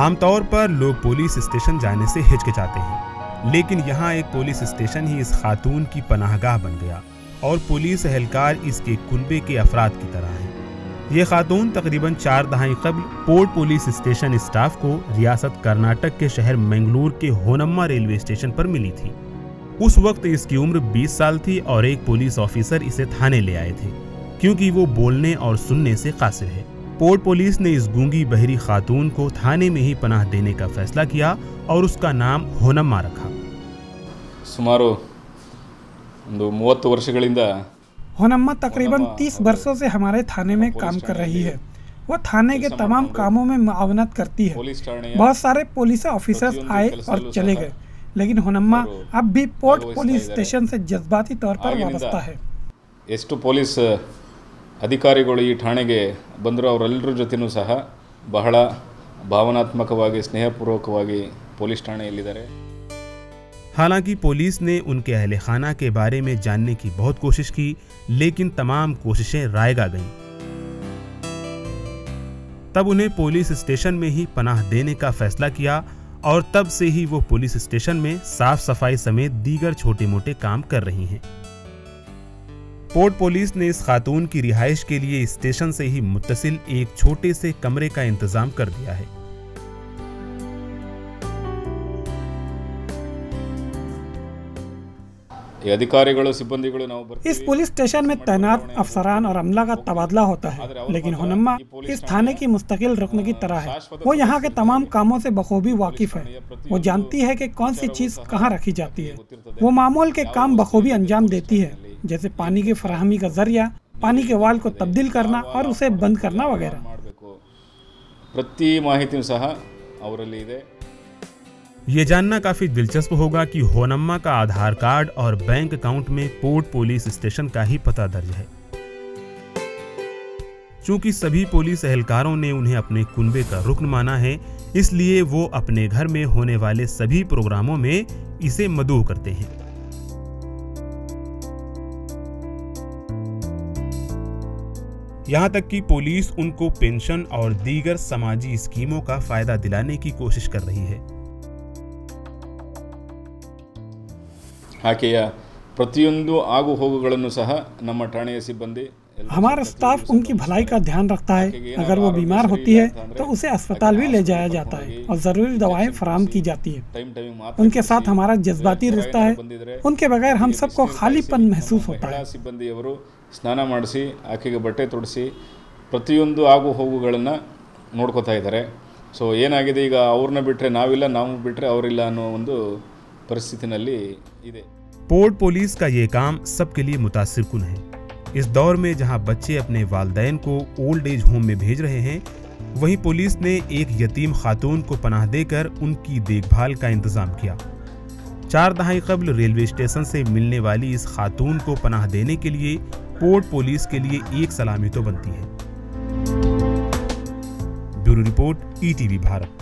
आमतौर पर लोग पुलिस स्टेशन जाने से हिचकिचाते हैं, लेकिन यहाँ एक पुलिस स्टेशन ही इस खातून की पनाहगाह बन गया और पुलिस एहलकार इसके कुनबे के अफराद की तरह हैं। ये खातून तकरीबन 4 दहाई कबल पोर्ट पुलिस स्टेशन स्टाफ को रियासत कर्नाटक के शहर मंगलूर के होनम्मा रेलवे स्टेशन पर मिली थी। उस वक्त इसकी उम्र 20 साल थी और एक पुलिस ऑफिसर इसे थाने ले आए थे क्योंकि वो बोलने और सुनने से कासिर है। पोर्ट पुलिस ने इस गूंगी बहरी खातून को थाने में ही पनाह देने का फैसला किया और उसका नाम होनम्मा रखा। सुमारो 30 वर्षಗಳಿಂದ होनम्मा तकरीबन 30 वर्षों से हमारे थाने में काम कर रही है। वो थाने के तमाम कामों में मुआवनत करती है। बहुत सारे पुलिस ऑफिसर्स आए और चले गए, लेकिन होनम्मा अब भी पोर्ट पुलिस स्टेशन से जज्बाती तौर पर वाबस्ता है। ಎಷ್ಟು ಪೊಲೀಸ್ ಅಧಿಕಾರಿಗಳು ಈ ಠಾಣೆಗೆ ಬಂದರೂ ಅವರೆಲ್ಲರ ಜೊತೆನೂ ಸಹ ಬಹಳ ಭಾವನಾತ್ಮಕವಾಗಿ ಸ್ನೇಹಪೂರ್ವಕವಾಗಿ पुलिस ಠಾಣೆಯಲ್ಲಿದ್ದಾರೆ। हालांकि पुलिस ने उनके अहले खाना के बारे में जानने की बहुत कोशिश की, लेकिन तमाम कोशिशें रायगा गईं। तब उन्हें पुलिस स्टेशन में ही पनाह देने का फैसला किया और तब से ही वो पुलिस स्टेशन में साफ सफाई समेत दीगर छोटे मोटे काम कर रही हैं। पोर्ट पुलिस ने इस खातून की रिहाइश के लिए स्टेशन से ही मुत्तसिल एक छोटे से कमरे का इंतजाम कर दिया है। इस पुलिस स्टेशन में तैनात अफसरान और अमला का तबादला होता है, लेकिन होनम्मा इस थाने की मुस्तकिल रुकन की तरह है। वो यहाँ के तमाम कामों से बखूबी वाकिफ है। वो जानती है कि कौन सी चीज कहाँ रखी जाती है। वो मामूल के काम बखूबी अंजाम देती है, जैसे पानी की फराहमी का जरिया, पानी के वाल को तब्दील करना और उसे बंद करना वगैरह। प्रति माहिती सह ಅವರಲ್ಲಿ ಇದೆ। ये जानना काफी दिलचस्प होगा कि होनम्मा का आधार कार्ड और बैंक अकाउंट में पोर्ट पुलिस स्टेशन का ही पता दर्ज है। चूंकि सभी पुलिस एहलकारों ने उन्हें अपने कुनबे का रुकन माना है, इसलिए वो अपने घर में होने वाले सभी प्रोग्रामों में इसे मदऊ करते हैं। यहाँ तक कि पुलिस उनको पेंशन और दीगर समाजी स्कीमों का फायदा दिलाने की कोशिश कर रही है। ಆಕೆಯ ಪ್ರತಿಯೊಂದು ಆಗು ಹೋಗುಗಳನ್ನು ಸಹ ನಮ್ಮ ಠಾಣೆಯ ಸಿಬ್ಬಂದಿ हमारा स्टाफ उनकी भलाई का ध्यान रखता है। अगर वो बीमार होती है तो उसे अस्पताल भी ले जाया जाता है और जरूरी दवाएं फराहम की जाती है। उनके साथ हमारा जज्बाती रिश्ता है। उनके बगैर हम सबको खालीपन महसूस होता है। ಸಿಬ್ಬಂದಿಯವರು ಸ್ನಾನ ಮಾಡಿಸಿ ಆಕೆಗೆ ಬಟ್ಟೆ ತೊಡಿಸಿ ಪ್ರತಿಯೊಂದು ಆಗು ಹೋಗುಗಳನ್ನು ನೋಡ್ಕೋತಾ ಇದ್ದಾರೆ। ಸೊ ಏನಾಗಿದೆ ಈಗ ಅವ್ರನ್ನ ಬಿಟ್ಟರೆ ನಾವಿಲ್ಲ, ನಾವು ಬಿಟ್ಟರೆ ಅವರಿಲ್ಲ ಅನ್ನೋ ಒಂದು परिस्थिति ಇದೆ। पोर्ट पुलिस का ये काम सबके लिए मुतासिर कुन है। इस दौर में जहां बच्चे अपने वालिदैन को ओल्ड एज होम में भेज रहे हैं, वहीं पुलिस ने एक यतीम खातून को पनाह देकर उनकी देखभाल का इंतजाम किया। 4 दहाई कबल रेलवे स्टेशन से मिलने वाली इस खातून को पनाह देने के लिए पोर्ट पुलिस के लिए एक सलामी तो बनती है। Bureau report, ETV Bharat.